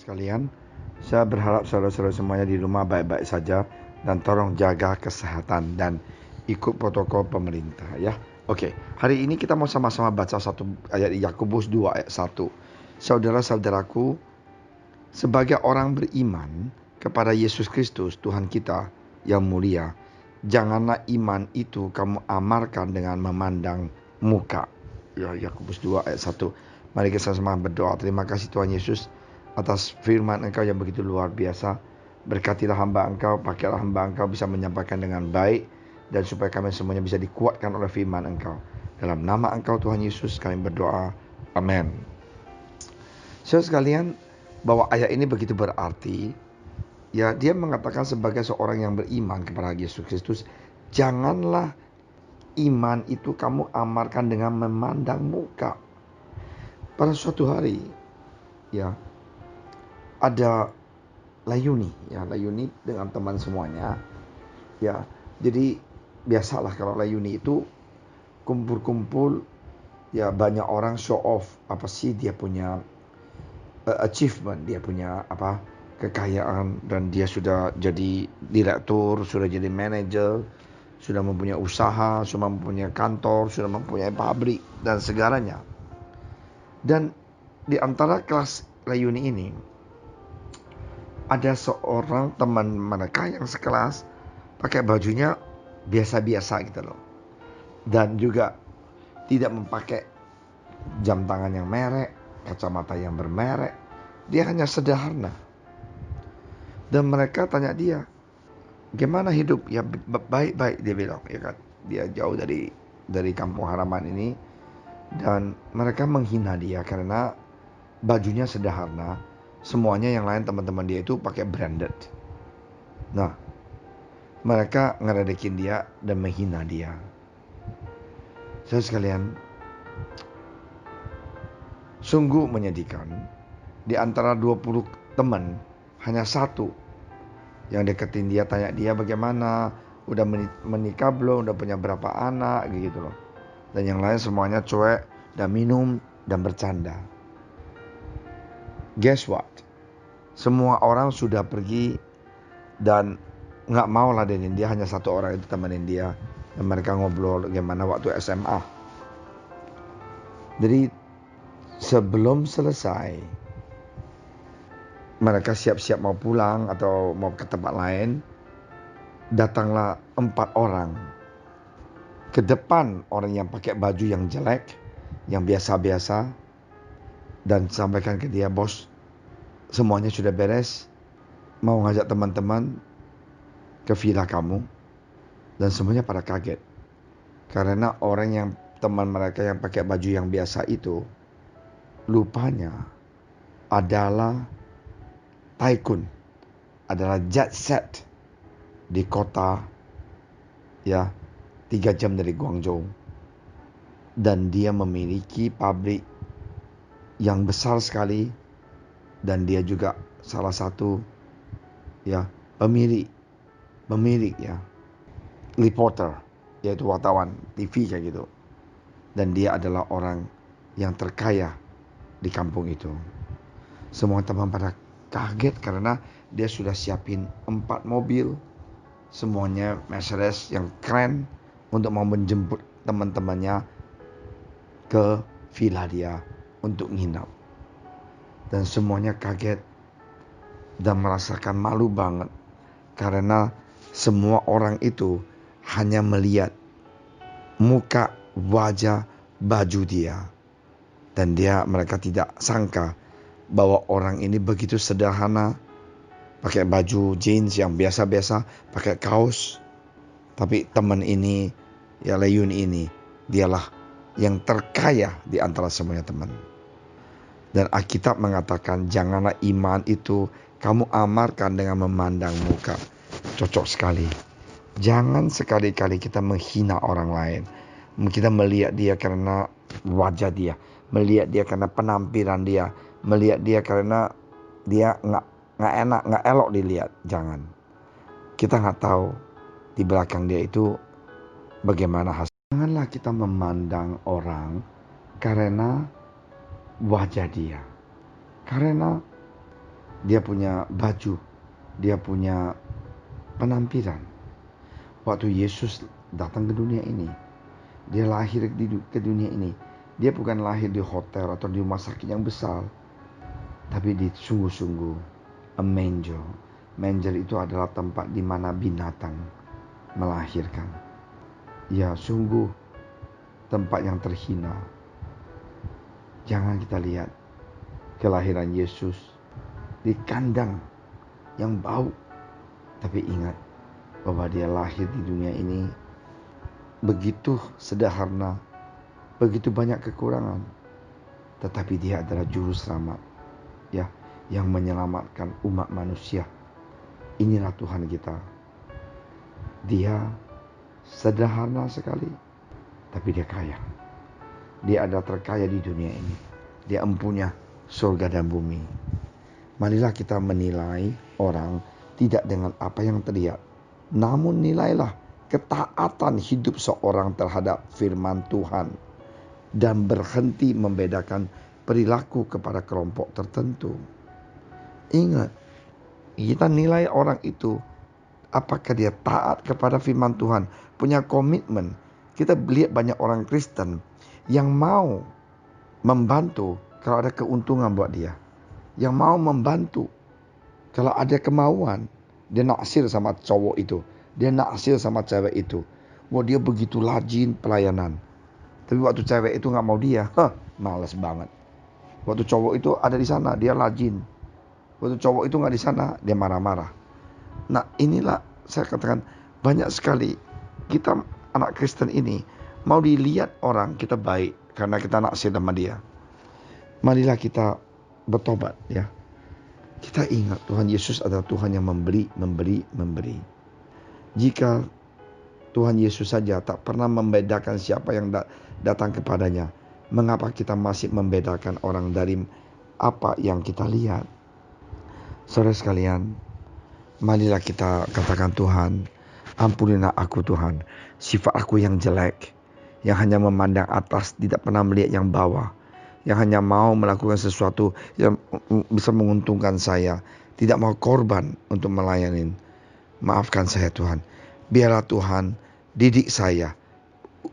sekalian, saya berharap saudara-saudara semuanya di rumah baik-baik saja dan tolong jaga kesehatan dan ikut protokol pemerintah ya. Oke, hari ini kita mau sama-sama baca satu ayat Yakobus 2 ayat 1. Saudara-saudaraku, sebagai orang beriman kepada Yesus Kristus Tuhan kita yang mulia, janganlah iman itu kamu amarkan dengan memandang muka. Ya, Yakobus 2 ayat 1. Mari kita sama berdoa. Terima kasih Tuhan Yesus atas firman Engkau yang begitu luar biasa. Berkatilah hamba Engkau, pakailah hamba Engkau bisa menyampaikan dengan baik, dan supaya kami semuanya bisa dikuatkan oleh firman Engkau. Dalam nama Engkau Tuhan Yesus kami berdoa. Amin. Saudara sekalian, bahwa ayat ini begitu berarti. Ya, dia mengatakan sebagai seorang yang beriman kepada Yesus Kristus, janganlah iman itu kamu amarkan dengan memandang muka. Pada suatu hari, ya, ada Layuni dengan teman semuanya. Ya, jadi biasalah kalau Layuni itu kumpul-kumpul, ya banyak orang show off apa sih dia punya achievement, dia punya apa kekayaan, dan dia sudah jadi direktur, sudah jadi manajer, sudah mempunyai usaha, sudah mempunyai kantor, sudah mempunyai pabrik dan segalanya. Dan di antara kelas Layuni ini ada seorang teman mereka yang sekelas pakai bajunya biasa-biasa gitu loh, dan juga tidak memakai jam tangan yang merek, kacamata yang bermerek. Dia hanya sederhana. Dan mereka tanya dia, gimana hidup? Ya baik-baik, dia bilang, ya kan. Dia jauh dari kampung halaman ini, dan mereka menghina dia karena bajunya sederhana. Semuanya yang lain teman-teman dia itu pakai branded. Nah, mereka ngeredekin dia dan menghina dia. Saudara sekalian, sungguh menyedihkan. Di antara 20 teman, hanya satu yang deketin dia, tanya dia bagaimana, udah menikah belum, udah punya berapa anak, gitu loh. Dan yang lain semuanya cuek dan minum dan bercanda. Guess what? Semua orang sudah pergi dan gak mau ladenin dia, hanya satu orang itu temenin dia. Dan mereka ngobrol bagaimana waktu SMA. Jadi sebelum selesai, mereka siap-siap mau pulang atau mau ke tempat lain, datanglah 4 orang ke depan orang yang pakai baju yang jelek, yang biasa-biasa, dan sampaikan ke dia, bos, semuanya sudah beres, mau ngajak teman-teman ke villa kamu. Dan semuanya pada kaget, karena orang yang teman mereka yang pakai baju yang biasa itu, lupanya adalah tycoon, adalah jet set di kota, ya, 3 jam dari Guangzhou. Dan dia memiliki pabrik yang besar sekali, dan dia juga salah satu, ya, pemilik ya, reporter, yaitu wartawan TV kayak gitu. Dan dia adalah orang yang terkaya di kampung itu. Semua teman pada kaget karena dia sudah siapin 4 mobil, semuanya Mercedes yang keren, untuk mau menjemput teman-temannya ke villa dia untuk nginap. Dan semuanya kaget dan merasakan malu banget, karena semua orang itu hanya melihat muka, wajah, baju dia. Dan mereka tidak sangka bahwa orang ini begitu sederhana, pakai baju jeans yang biasa-biasa, pakai kaos. Tapi teman ini, ya Layuni ini, dialah yang terkaya di antara semuanya teman. Dan Alkitab mengatakan, janganlah iman itu kamu amarkan dengan memandang muka. Cocok sekali. Jangan sekali-kali kita menghina orang lain. Kita melihat dia karena wajah dia, melihat dia karena penampilan dia, melihat dia karena dia nggak enak, nggak elok dilihat. Jangan. Kita nggak tahu di belakang dia itu bagaimana hasil. Janganlah kita memandang orang karena wajah dia, karena dia punya baju, dia punya penampilan. Waktu Yesus datang ke dunia ini, dia lahir ke dunia ini, dia bukan lahir di hotel atau di rumah sakit yang besar, tapi di sungguh-sungguh a manger. Manger itu adalah tempat di mana binatang melahirkan. Ya, sungguh tempat yang terhina. Jangan kita lihat kelahiran Yesus di kandang yang bau, tapi ingat bahwa dia lahir di dunia ini begitu sederhana, begitu banyak kekurangan, tetapi dia adalah juru selamat, ya, yang menyelamatkan umat manusia. Inilah Tuhan kita. Dia sederhana sekali, tapi dia kaya. Dia adalah terkaya di dunia ini. Dia empunya surga dan bumi. Marilah kita menilai orang tidak dengan apa yang terlihat, namun nilailah ketaatan hidup seorang terhadap firman Tuhan dan berhenti membedakan perilaku kepada kelompok tertentu. Ingat, kita nilai orang itu apakah dia taat kepada firman Tuhan, punya komitmen. Kita lihat banyak orang Kristen yang mau membantu kalau ada keuntungan buat dia, yang mau membantu kalau ada kemauan. Dia naksir sama cowok itu, dia naksir sama cewek itu. Wah, dia begitu rajin pelayanan. Tapi waktu cewek itu gak mau dia, males banget. Waktu cowok itu ada di sana, dia rajin. Waktu cowok itu gak di sana, dia marah-marah. Nah, inilah saya katakan, banyak sekali kita anak Kristen ini mau dilihat orang kita baik karena kita naksir sama dia. Marilah kita bertobat, ya. Kita ingat Tuhan Yesus adalah Tuhan yang memberi. Jika Tuhan Yesus saja tak pernah membedakan siapa yang datang kepadanya, mengapa kita masih membedakan orang dari apa yang kita lihat? Saudara sekalian, marilah kita katakan, Tuhan, ampunilah aku Tuhan, sifat aku yang jelek, yang hanya memandang atas, tidak pernah melihat yang bawah, yang hanya mau melakukan sesuatu yang bisa menguntungkan saya, tidak mau korban untuk melayani. Maafkan saya Tuhan. Biarlah Tuhan didik saya,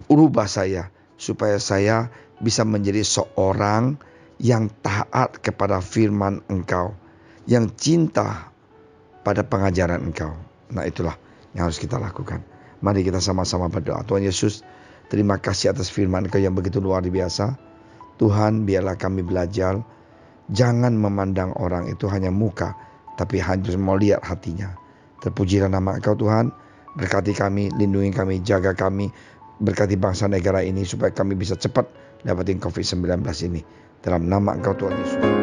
ubah saya, supaya saya bisa menjadi seorang yang taat kepada firman Engkau, yang cinta pada pengajaran Engkau. Nah, itulah yang harus kita lakukan. Mari kita sama-sama berdoa. Tuhan Yesus, terima kasih atas firman Engkau yang begitu luar biasa. Tuhan, biarlah kami belajar jangan memandang orang itu hanya muka, tapi harus mau lihat hatinya. Terpujilah nama Engkau Tuhan. Berkati kami, lindungi kami, jaga kami. Berkati bangsa negara ini supaya kami bisa cepat dapatin COVID-19 ini. Dalam nama Engkau Tuhan Yesus.